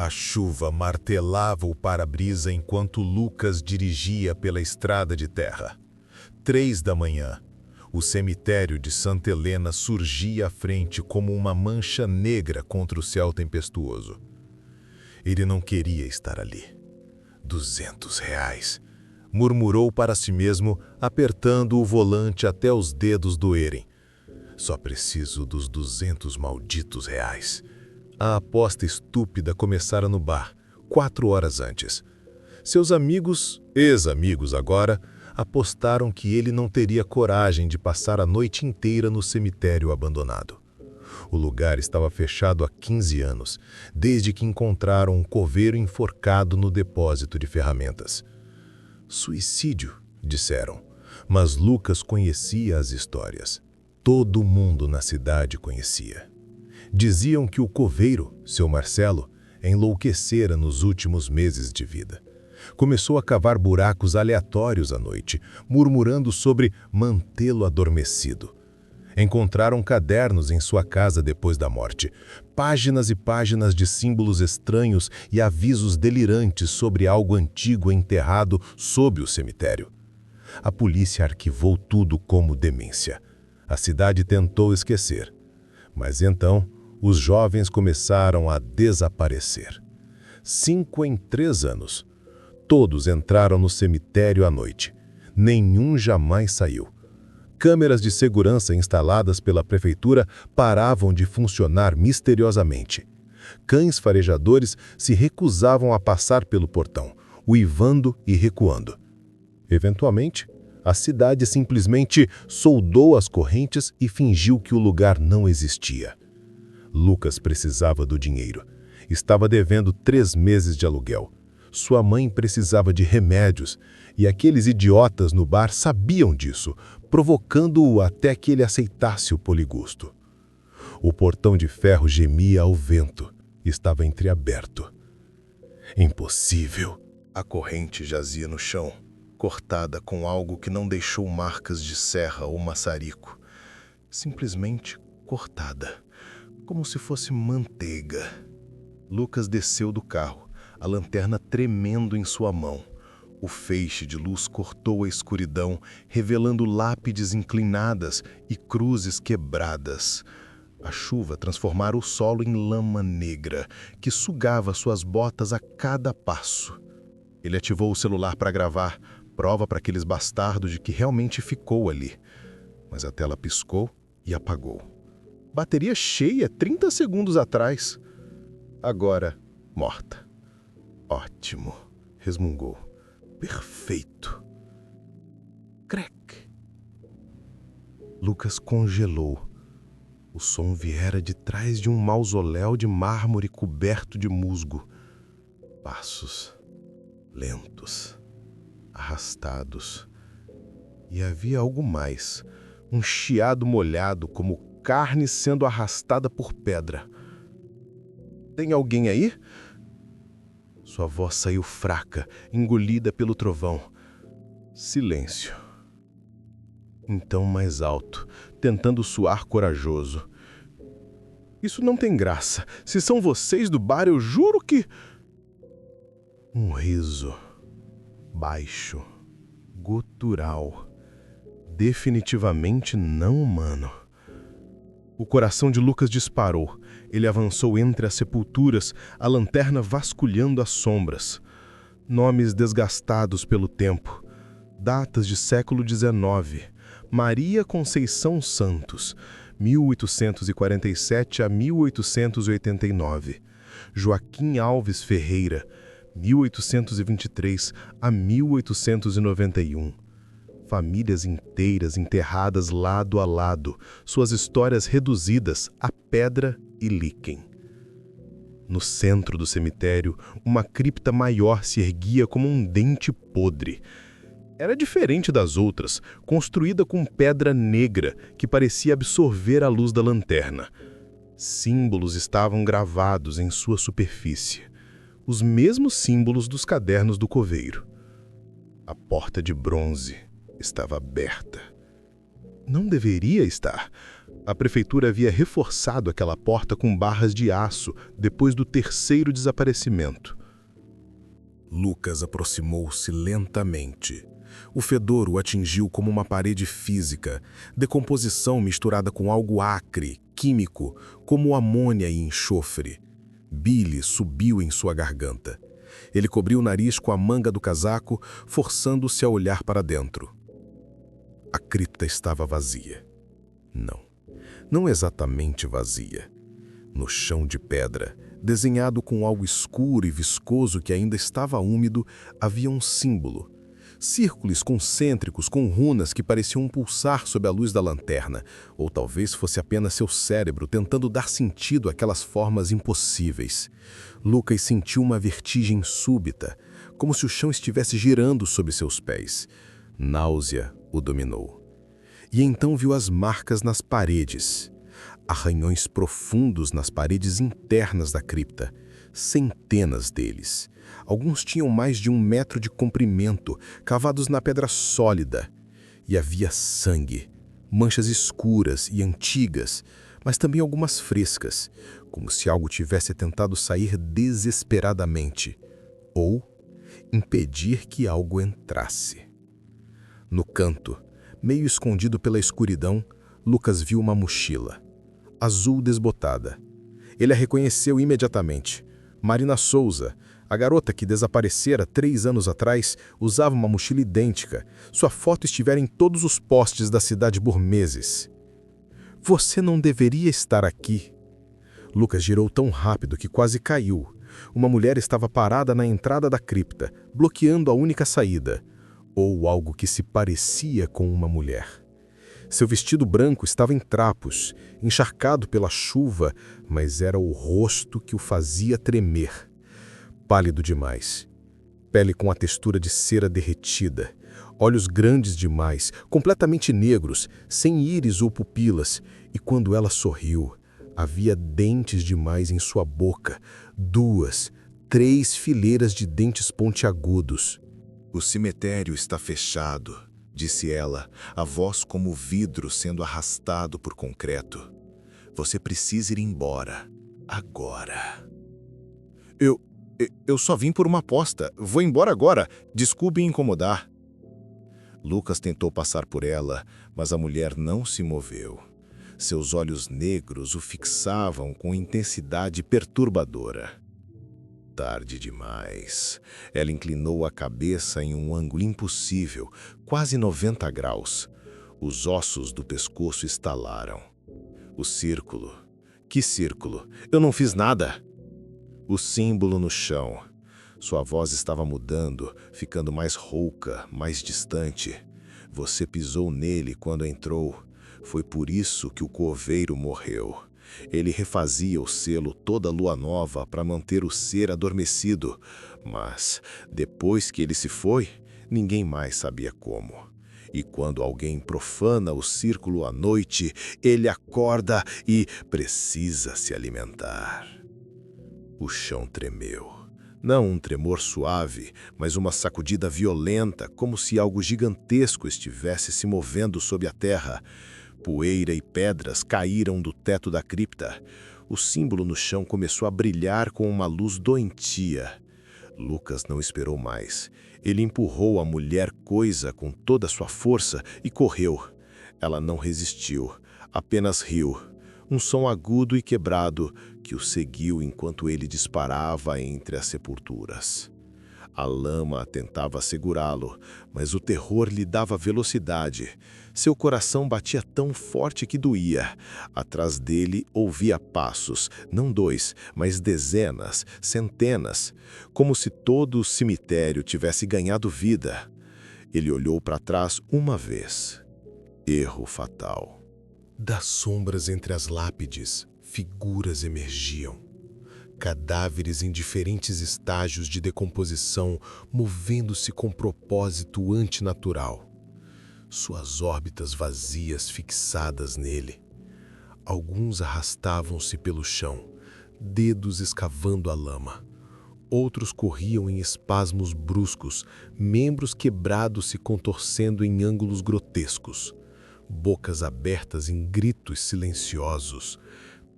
A chuva martelava o para-brisa enquanto Lucas dirigia pela estrada de terra. 3 da manhã. O cemitério de Santa Helena surgia à frente como uma mancha negra contra o céu tempestuoso. Ele não queria estar ali. R$ 200, murmurou para si mesmo, apertando o volante até os dedos doerem. Só preciso dos 200 malditos reais. A aposta estúpida começara no bar, 4 horas antes. Seus amigos, ex-amigos agora, apostaram que ele não teria coragem de passar a noite inteira no cemitério abandonado. O lugar estava fechado há 15 anos, desde que encontraram um coveiro enforcado no depósito de ferramentas. Suicídio, disseram, mas Lucas conhecia as histórias. Todo mundo na cidade conhecia. Diziam que o coveiro, seu Marcelo, enlouquecera nos últimos meses de vida. Começou a cavar buracos aleatórios à noite, murmurando sobre mantê-lo adormecido. Encontraram cadernos em sua casa depois da morte, páginas e páginas de símbolos estranhos e avisos delirantes sobre algo antigo enterrado sob o cemitério. A polícia arquivou tudo como demência. A cidade tentou esquecer. Mas então, os jovens começaram a desaparecer. 5 em 3 anos. Todos entraram no cemitério à noite. Nenhum jamais saiu. Câmeras de segurança instaladas pela prefeitura paravam de funcionar misteriosamente. Cães farejadores se recusavam a passar pelo portão, uivando e recuando. Eventualmente, a cidade simplesmente soldou as correntes e fingiu que o lugar não existia. Lucas precisava do dinheiro. Estava devendo 3 meses de aluguel. Sua mãe precisava de remédios, e aqueles idiotas no bar sabiam disso, provocando-o até que ele aceitasse o poligusto. O portão de ferro gemia ao vento. Estava entreaberto. Impossível. A corrente jazia no chão, cortada com algo que não deixou marcas de serra ou maçarico. Simplesmente cortada, como se fosse manteiga. Lucas desceu do carro, a lanterna tremendo em sua mão. O feixe de luz cortou a escuridão, revelando lápides inclinadas e cruzes quebradas. A chuva transformara o solo em lama negra, que sugava suas botas a cada passo. Ele ativou o celular para gravar, prova para aqueles bastardos de que realmente ficou ali. Mas a tela piscou e apagou. Bateria cheia 30 segundos atrás. Agora, morta. Ótimo, resmungou. Perfeito. Crack. Lucas congelou. O som viera de trás de um mausoléu de mármore coberto de musgo. Passos lentos, arrastados. E havia algo mais, um chiado molhado como carne sendo arrastada por pedra. Tem alguém aí? Sua voz saiu fraca, engolida pelo trovão. Silêncio. Então mais alto, tentando soar corajoso. Isso não tem graça. Se são vocês do bar, eu juro que... Um riso. Baixo. Gutural. Definitivamente não humano. O coração de Lucas disparou. Ele avançou entre as sepulturas, a lanterna vasculhando as sombras. Nomes desgastados pelo tempo. Datas de século XIX. Maria Conceição Santos, 1847 a 1889. Joaquim Alves Ferreira, 1823 a 1891. Famílias inteiras enterradas lado a lado, suas histórias reduzidas a pedra e líquen. No centro do cemitério, uma cripta maior se erguia como um dente podre. Era diferente das outras, construída com pedra negra que parecia absorver a luz da lanterna. Símbolos estavam gravados em sua superfície, os mesmos símbolos dos cadernos do coveiro. A porta de bronze estava aberta. Não deveria estar. A prefeitura havia reforçado aquela porta com barras de aço depois do terceiro desaparecimento. Lucas aproximou-se lentamente. O fedor o atingiu como uma parede física, decomposição misturada com algo acre, químico, como amônia e enxofre. Bile subiu em sua garganta. Ele cobriu o nariz com a manga do casaco, forçando-se a olhar para dentro. A cripta estava vazia. Não exatamente vazia. No chão de pedra, desenhado com algo escuro e viscoso que ainda estava úmido, havia um símbolo. Círculos concêntricos com runas que pareciam pulsar sob a luz da lanterna, ou talvez fosse apenas seu cérebro tentando dar sentido àquelas formas impossíveis. Lucas sentiu uma vertigem súbita, como se o chão estivesse girando sob seus pés. Náusea o dominou. E então viu as marcas nas paredes. Arranhões profundos nas paredes internas da cripta. Centenas deles. Alguns tinham mais de 1 metro de comprimento, cavados na pedra sólida. E havia sangue, manchas escuras e antigas, mas também algumas frescas, como se algo tivesse tentado sair desesperadamente, ou impedir que algo entrasse. No canto, meio escondido pela escuridão, Lucas viu uma mochila, azul desbotada. Ele a reconheceu imediatamente. Marina Souza, a garota que desaparecera 3 anos atrás, usava uma mochila idêntica. Sua foto estivera em todos os postes da cidade burmeses. Você não deveria estar aqui. Lucas girou tão rápido que quase caiu. Uma mulher estava parada na entrada da cripta, bloqueando a única saída. Ou algo que se parecia com uma mulher. Seu vestido branco estava em trapos, encharcado pela chuva, mas era o rosto que o fazia tremer. Pálido demais. Pele com a textura de cera derretida. Olhos grandes demais, completamente negros, sem íris ou pupilas. E quando ela sorriu, havia dentes demais em sua boca. 2, 3 fileiras de dentes pontiagudos. O cemitério está fechado, disse ela, a voz como vidro sendo arrastado por concreto. Você precisa ir embora. Agora. Eu só vim por uma aposta. Vou embora agora. Desculpe incomodar. Lucas tentou passar por ela, mas a mulher não se moveu. Seus olhos negros o fixavam com intensidade perturbadora. Tarde demais. Ela inclinou a cabeça em um ângulo impossível, quase 90 graus. Os ossos do pescoço estalaram. O círculo. Que círculo? Eu não fiz nada. O símbolo no chão. Sua voz estava mudando, ficando mais rouca, mais distante. Você pisou nele quando entrou. Foi por isso que o coveiro morreu. Ele refazia o selo toda lua nova para manter o ser adormecido, mas, depois que ele se foi, ninguém mais sabia como. E quando alguém profana o círculo à noite, ele acorda e precisa se alimentar. O chão tremeu. Não um tremor suave, mas uma sacudida violenta, como se algo gigantesco estivesse se movendo sob a terra. Poeira e pedras caíram do teto da cripta. O símbolo no chão começou a brilhar com uma luz doentia. Lucas não esperou mais. Ele empurrou a mulher-coisa com toda a sua força e correu. Ela não resistiu, apenas riu. Um som agudo e quebrado que o seguiu enquanto ele disparava entre as sepulturas. A lama tentava segurá-lo, mas o terror lhe dava velocidade. Seu coração batia tão forte que doía. Atrás dele ouvia passos, não 2, mas dezenas, centenas, como se todo o cemitério tivesse ganhado vida. Ele olhou para trás uma vez. Erro fatal. Das sombras entre as lápides, figuras emergiam. Cadáveres em diferentes estágios de decomposição, movendo-se com propósito antinatural. Suas órbitas vazias fixadas nele. Alguns arrastavam-se pelo chão, dedos escavando a lama. Outros corriam em espasmos bruscos, membros quebrados se contorcendo em ângulos grotescos. bocas abertas em gritos silenciosos,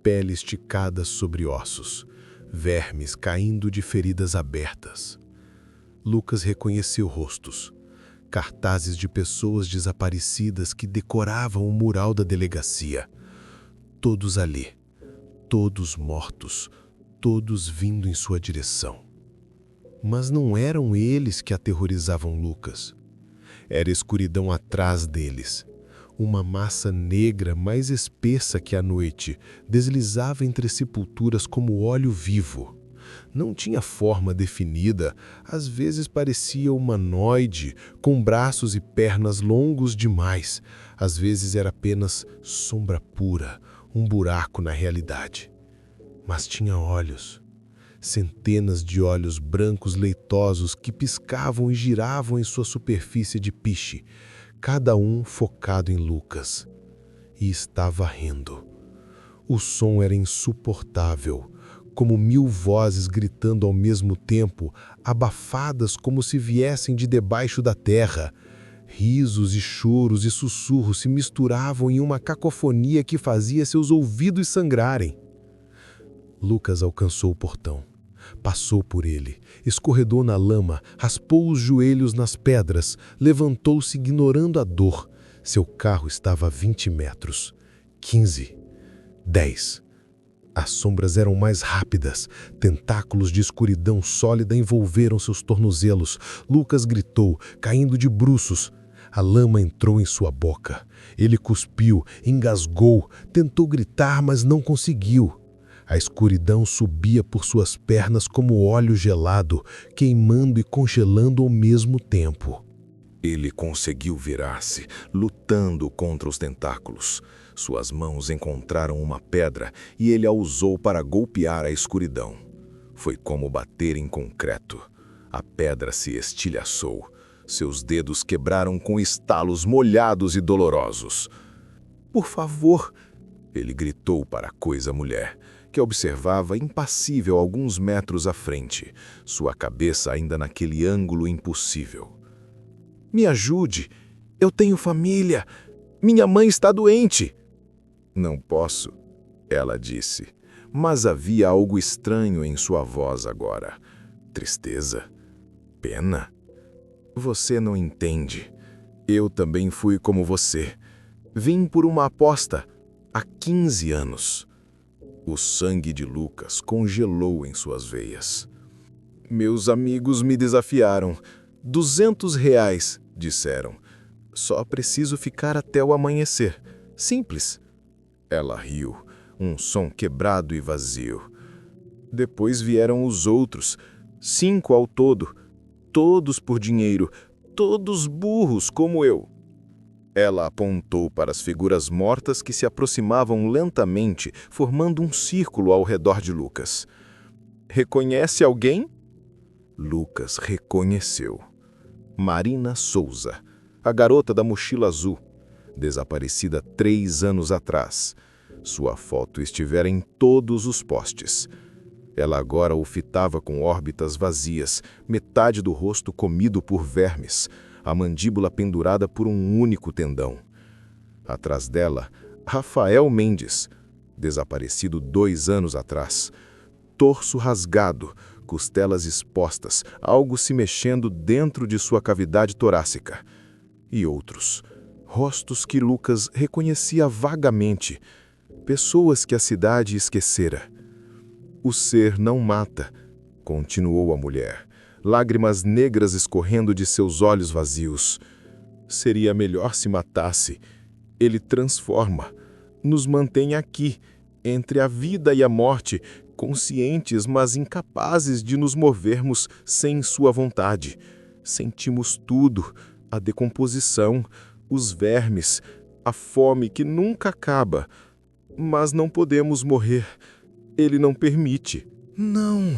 pele esticada sobre ossos, vermes caindo de feridas abertas. Lucas reconheceu rostos, cartazes de pessoas desaparecidas que decoravam o mural da delegacia. Todos ali, todos mortos, todos vindo em sua direção. Mas não eram eles que aterrorizavam Lucas. Era escuridão atrás deles. Uma massa negra mais espessa que a noite deslizava entre sepulturas como óleo vivo. Não tinha forma definida, às vezes parecia humanoide, com braços e pernas longos demais. Às vezes era apenas sombra pura, um buraco na realidade. Mas tinha olhos. Centenas de olhos brancos leitosos que piscavam e giravam em sua superfície de piche, cada um focado em Lucas. E estava rindo. O som era insuportável, como 1000 vozes gritando ao mesmo tempo, abafadas como se viessem de debaixo da terra. Risos e choros e sussurros se misturavam em uma cacofonia que fazia seus ouvidos sangrarem. Lucas alcançou o portão. Passou por ele, escorregou na lama, raspou os joelhos nas pedras, levantou-se ignorando a dor. Seu carro estava a 20 metros. 15. 10. As sombras eram mais rápidas. Tentáculos de escuridão sólida envolveram seus tornozelos. Lucas gritou, caindo de bruços. A lama entrou em sua boca. Ele cuspiu, engasgou, tentou gritar, mas não conseguiu. A escuridão subia por suas pernas como óleo gelado, queimando e congelando ao mesmo tempo. Ele conseguiu virar-se, lutando contra os tentáculos. Suas mãos encontraram uma pedra e ele a usou para golpear a escuridão. Foi como bater em concreto. A pedra se estilhaçou. Seus dedos quebraram com estalos molhados e dolorosos. "Por favor!" Ele gritou para a coisa-mulher, que observava impassível alguns metros à frente, sua cabeça ainda naquele ângulo impossível. "Me ajude! Eu tenho família! Minha mãe está doente!" "Não posso," ela disse, mas havia algo estranho em sua voz agora. Tristeza? Pena? "Você não entende. Eu também fui como você. Vim por uma aposta, há 15 anos. O sangue de Lucas congelou em suas veias. "Meus amigos me desafiaram. R$ 200, disseram. Só preciso ficar até o amanhecer. Simples." Ela riu, um som quebrado e vazio. "Depois vieram os outros, 5 ao todo, todos por dinheiro, todos burros como eu." Ela apontou para as figuras mortas que se aproximavam lentamente, formando um círculo ao redor de Lucas. "Reconhece alguém?" Lucas reconheceu. Marina Souza, a garota da mochila azul, desaparecida 3 anos atrás. Sua foto estivera em todos os postes. Ela agora o fitava com órbitas vazias, metade do rosto comido por vermes, a mandíbula pendurada por um único tendão. Atrás dela, Rafael Mendes, desaparecido 2 anos atrás. Torso rasgado, costelas expostas, algo se mexendo dentro de sua cavidade torácica. E outros, rostos que Lucas reconhecia vagamente, pessoas que a cidade esquecera. "O ser não mata", continuou a mulher, lágrimas negras escorrendo de seus olhos vazios. "Seria melhor se matasse. Ele transforma, nos mantém aqui, entre a vida e a morte, conscientes, mas incapazes de nos movermos sem sua vontade. Sentimos tudo, a decomposição, os vermes, a fome que nunca acaba. Mas não podemos morrer. Ele não permite." "Não!"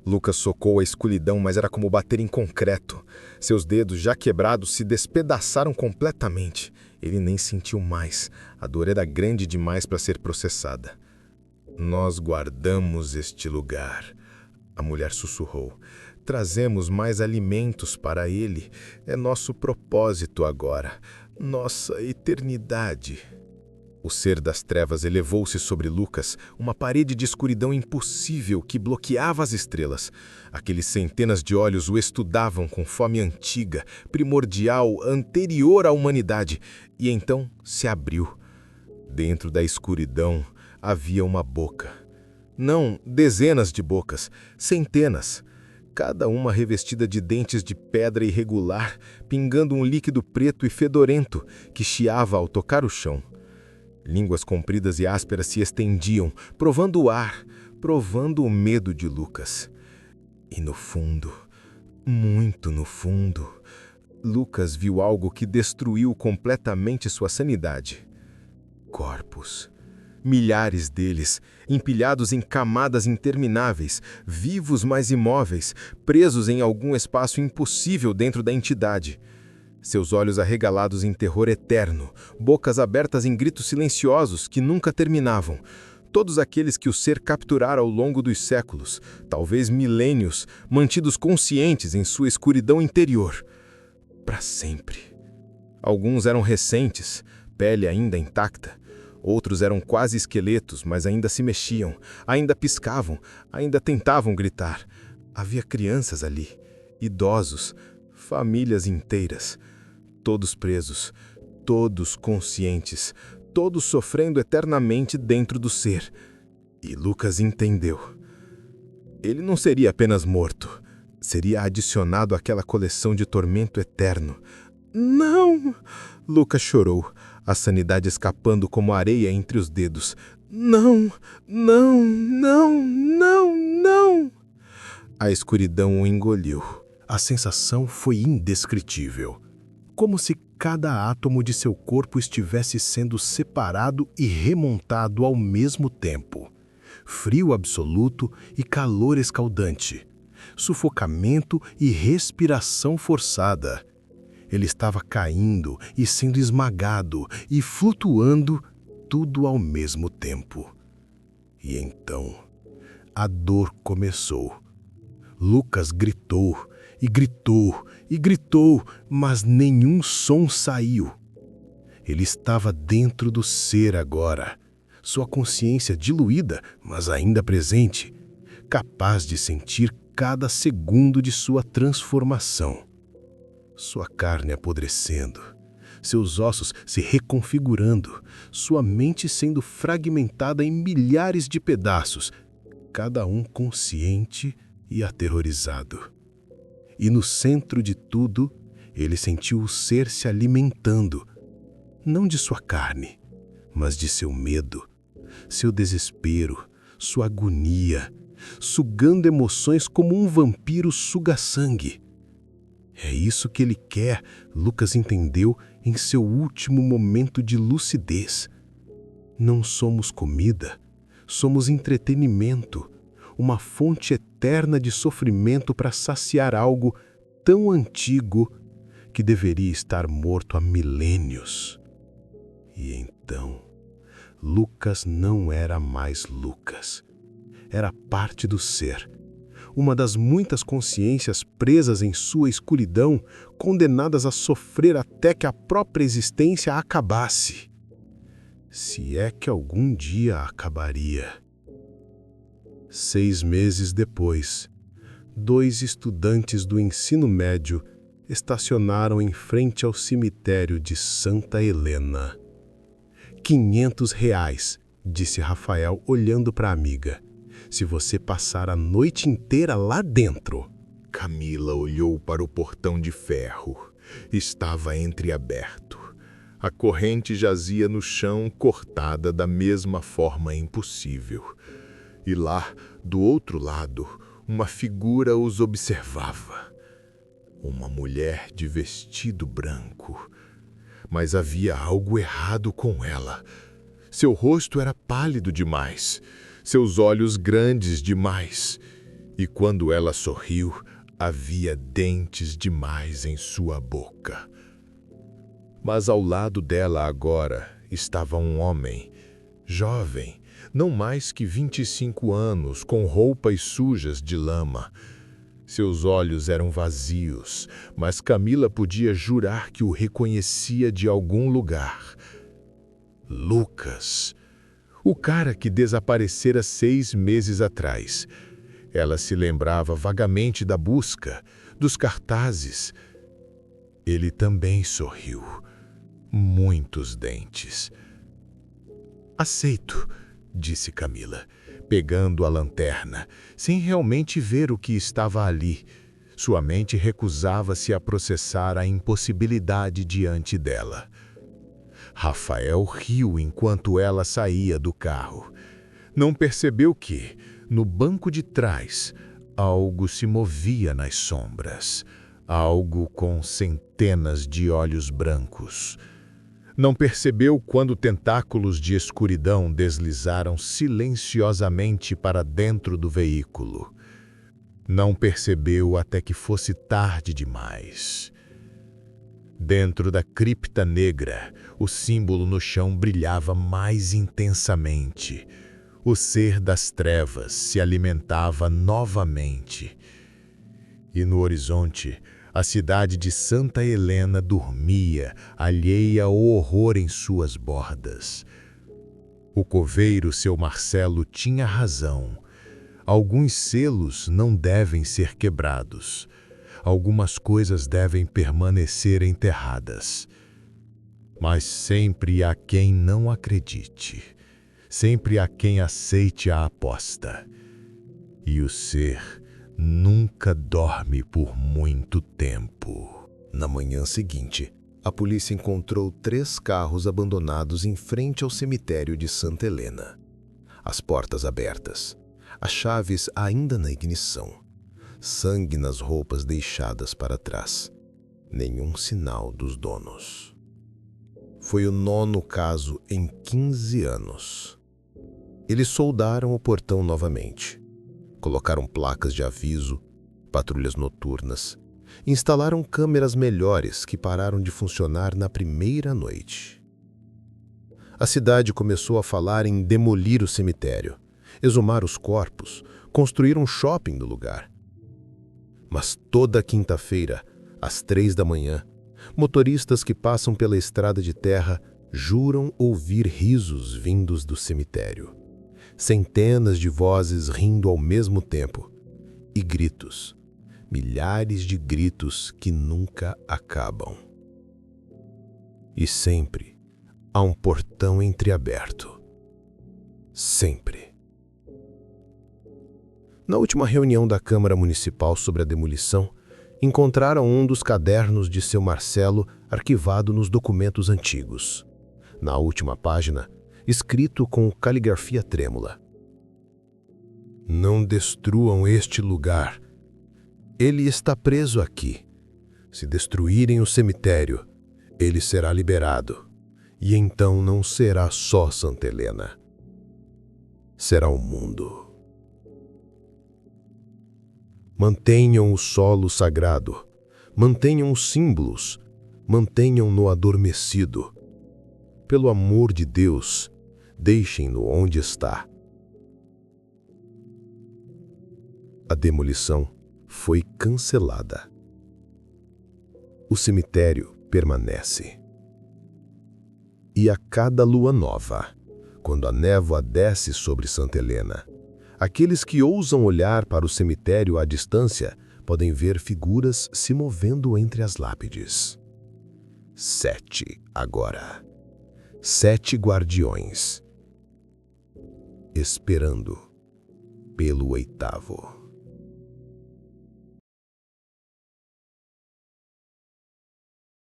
Lucas socou a escuridão, mas era como bater em concreto. Seus dedos, já quebrados, se despedaçaram completamente. Ele nem sentiu mais. A dor era grande demais para ser processada. "Nós guardamos este lugar", a mulher sussurrou. "Trazemos mais alimentos para ele. É nosso propósito agora. Nossa eternidade. O ser das trevas elevou-se sobre Lucas, uma parede de escuridão impossível que bloqueava as estrelas. Aqueles centenas de olhos o estudavam com fome antiga, primordial, anterior à humanidade, e então se abriu. Dentro da escuridão havia uma boca. Não dezenas de bocas, centenas. Cada uma revestida de dentes de pedra irregular, pingando um líquido preto e fedorento que chiava ao tocar o chão. Línguas compridas e ásperas se estendiam, provando o ar, provando o medo de Lucas. E no fundo, muito no fundo, Lucas viu algo que destruiu completamente sua sanidade. Corpos. Milhares deles, empilhados em camadas intermináveis, vivos mas imóveis, presos em algum espaço impossível dentro da entidade. Seus olhos arregalados em terror eterno, bocas abertas em gritos silenciosos que nunca terminavam. Todos aqueles que o ser capturara ao longo dos séculos, talvez milênios, mantidos conscientes em sua escuridão interior. Para sempre. Alguns eram recentes, pele ainda intacta. Outros eram quase esqueletos, mas ainda se mexiam, ainda piscavam, ainda tentavam gritar. Havia crianças ali, idosos, famílias inteiras. Todos presos, todos conscientes, todos sofrendo eternamente dentro do ser. E Lucas entendeu. Ele não seria apenas morto, seria adicionado àquela coleção de tormento eterno. Não! Lucas chorou, a sanidade escapando como areia entre os dedos. Não, não, não, não, não! A escuridão o engoliu. A sensação foi indescritível. Como se cada átomo de seu corpo estivesse sendo separado e remontado ao mesmo tempo. Frio absoluto e calor escaldante. Sufocamento e respiração forçada. Ele estava caindo e sendo esmagado e flutuando, tudo ao mesmo tempo. E então, a dor começou. Lucas gritou, e gritou, e gritou, mas nenhum som saiu. Ele estava dentro do ser agora, sua consciência diluída, mas ainda presente, capaz de sentir cada segundo de sua transformação. Sua carne apodrecendo, seus ossos se reconfigurando, sua mente sendo fragmentada em milhares de pedaços, cada um consciente e aterrorizado. E no centro de tudo, ele sentiu o ser se alimentando, não de sua carne, mas de seu medo, seu desespero, sua agonia, sugando emoções como um vampiro suga sangue. É isso que ele quer, Lucas entendeu em seu último momento de lucidez. Não somos comida, somos entretenimento, uma fonte eterna de sofrimento para saciar algo tão antigo que deveria estar morto há milênios. E então, Lucas não era mais Lucas. Era parte do ser, uma das muitas consciências presas em sua escuridão, condenadas a sofrer até que a própria existência acabasse. Se é que algum dia acabaria. 6 meses depois, 2 estudantes do ensino médio estacionaram em frente ao cemitério de Santa Helena. R$ 500, disse Rafael olhando para a amiga. Se você passar a noite inteira lá dentro. Camila olhou para o portão de ferro. Estava entreaberto. A corrente jazia no chão, cortada da mesma forma impossível. E lá, do outro lado, uma figura os observava. Uma mulher de vestido branco. Mas havia algo errado com ela. Seu rosto era pálido demais, seus olhos grandes demais. E quando ela sorriu, havia dentes demais em sua boca. Mas ao lado dela agora estava um homem, jovem, não mais que 25 anos, com roupas sujas de lama. Seus olhos eram vazios, mas Camila podia jurar que o reconhecia de algum lugar. Lucas, o cara que desaparecera 6 meses atrás. Ela se lembrava vagamente da busca, dos cartazes. Ele também sorriu. Muitos dentes. Aceito, disse Camila, pegando a lanterna, sem realmente ver o que estava ali. Sua mente recusava-se a processar a impossibilidade diante dela. Rafael riu enquanto ela saía do carro. Não percebeu que, no banco de trás, algo se movia nas sombras. Algo com centenas de olhos brancos. Não percebeu quando tentáculos de escuridão deslizaram silenciosamente para dentro do veículo. Não percebeu até que fosse tarde demais. Dentro da cripta negra, o símbolo no chão brilhava mais intensamente. O ser das trevas se alimentava novamente. E no horizonte, a cidade de Santa Helena dormia, alheia ao horror em suas bordas. O coveiro, seu Marcelo, tinha razão. Alguns selos não devem ser quebrados. Algumas coisas devem permanecer enterradas. Mas sempre há quem não acredite. Sempre há quem aceite a aposta. E o ser nunca dorme por muito tempo. Na manhã seguinte, a polícia encontrou 3 carros abandonados em frente ao cemitério de Santa Helena. As portas abertas, as chaves ainda na ignição, sangue nas roupas deixadas para trás. Nenhum sinal dos donos. Foi o 9º caso em 15 anos. Eles soldaram o portão novamente. Colocaram placas de aviso, patrulhas noturnas, instalaram câmeras melhores que pararam de funcionar na primeira noite. A cidade começou a falar em demolir o cemitério, exumar os corpos, construir um shopping no lugar. Mas toda quinta-feira, às 3 da manhã, motoristas que passam pela estrada de terra juram ouvir risos vindos do cemitério. Centenas de vozes rindo ao mesmo tempo. E gritos. Milhares de gritos que nunca acabam. E sempre há um portão entreaberto. Sempre. Na última reunião da Câmara Municipal sobre a demolição, encontraram um dos cadernos de seu Marcelo arquivado nos documentos antigos. Na última página, escrito com caligrafia trêmula: "Não destruam este lugar. Ele está preso aqui. Se destruírem o cemitério, ele será liberado. E então não será só Santa Helena. Será o mundo. Mantenham o solo sagrado. Mantenham os símbolos. Mantenham-no adormecido. Pelo amor de Deus, deixem-no onde está." A demolição foi cancelada. O cemitério permanece. E a cada lua nova, quando a névoa desce sobre Santa Helena, aqueles que ousam olhar para o cemitério à distância podem ver figuras se movendo entre as lápides. 7 agora. 7 guardiões, esperando pelo 8º.